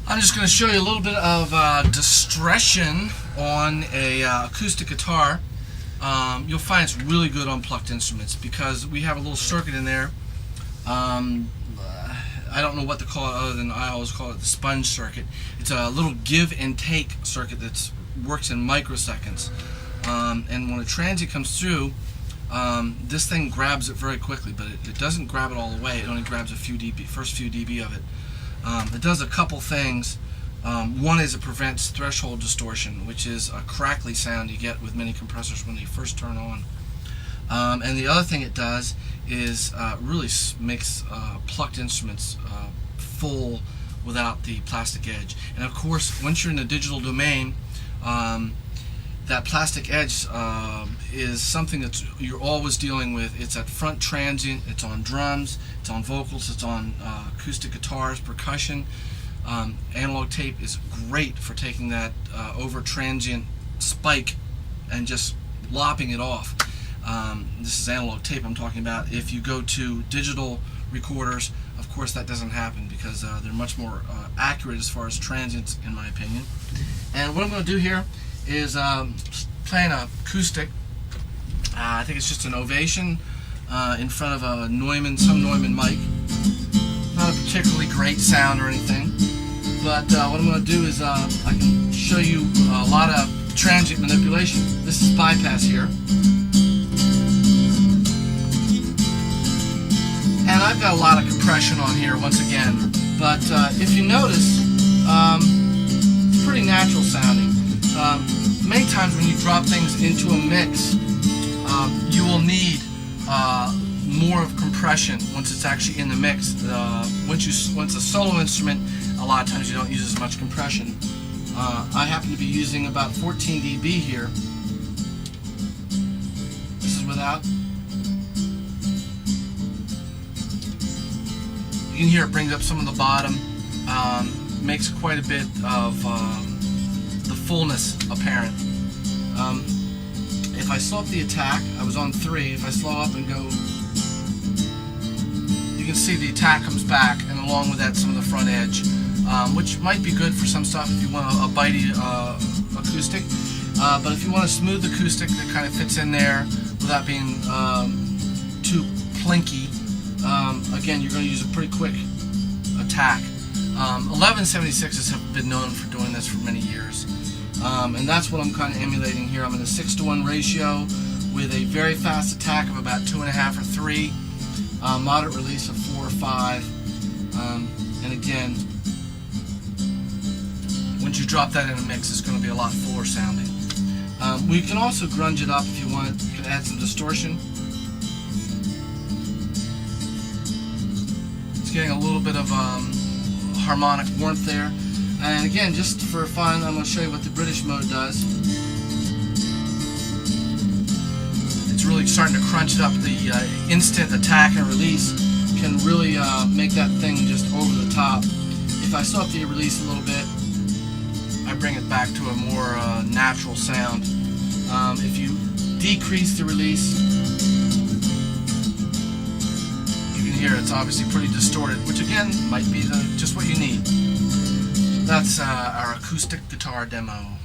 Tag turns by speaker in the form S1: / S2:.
S1: I'm just going to show you a little bit of distortion on a acoustic guitar. You'll find it's really good on plucked instruments because we have a little circuit in there. I don't know what to call it other than I always call it the sponge circuit. It's a little give and take circuit that works in microseconds. And when a transient comes through, this thing grabs it very quickly, but it doesn't grab it all the way. It only grabs a few dB, first few dB of it. It does a couple things. One is it prevents threshold distortion, which is a crackly sound you get with many compressors when they first turn on. And the other thing it does is really makes plucked instruments full without the plastic edge. And of course, once you're in the digital domain, that plastic edge is something that you're always dealing with. It's at front transient, it's on drums, it's on vocals, it's on acoustic guitars, percussion. Analog tape is great for taking that over transient spike and just lopping it off. This is analog tape I'm talking about. If you go to digital recorders, of course that doesn't happen because they're much more accurate as far as transients, in my opinion. And what I'm going to do here is playing an acoustic. I think it's just an Ovation in front of a some Neumann mic. Not a particularly great sound or anything, but what I'm going to do is I can show you a lot of transient manipulation. This is bypass here. And I've got a lot of compression on here once again, but if you notice, it's pretty natural sounding. Many times when you drop things into a mix, you will need more of compression once it's actually in the mix. Once a solo instrument, a lot of times you don't use as much compression. I happen to be using about 14 dB here. This is without. You can hear it brings up some of the bottom, makes quite a bit of the fullness apparent. If I slow up the attack, I was on 3, if I slow up and go, you can see the attack comes back, and along with that some of the front edge, which might be good for some stuff if you want a bitey acoustic, but if you want a smooth acoustic that kind of fits in there without being too plinky, again, you're going to use a pretty quick attack. 1176s have been known for doing this for many years, and that's what I'm kind of emulating here. I'm in a 6:1 ratio with a very fast attack of about 2.5 or 3, moderate release of 4 or 5, and again, once you drop that in a mix, it's going to be a lot fuller sounding. We can also grunge it up if you want. You can add some distortion. Getting a little bit of harmonic warmth there, and again, just for fun, I'm going to show you what the British mode does. It's really starting to crunch it up. The instant attack and release can really make that thing just over the top. If I slow up the release a little bit, I bring it back to a more natural sound. If you decrease the release, here it's obviously pretty distorted, which again might be just what you need. That's our acoustic guitar demo.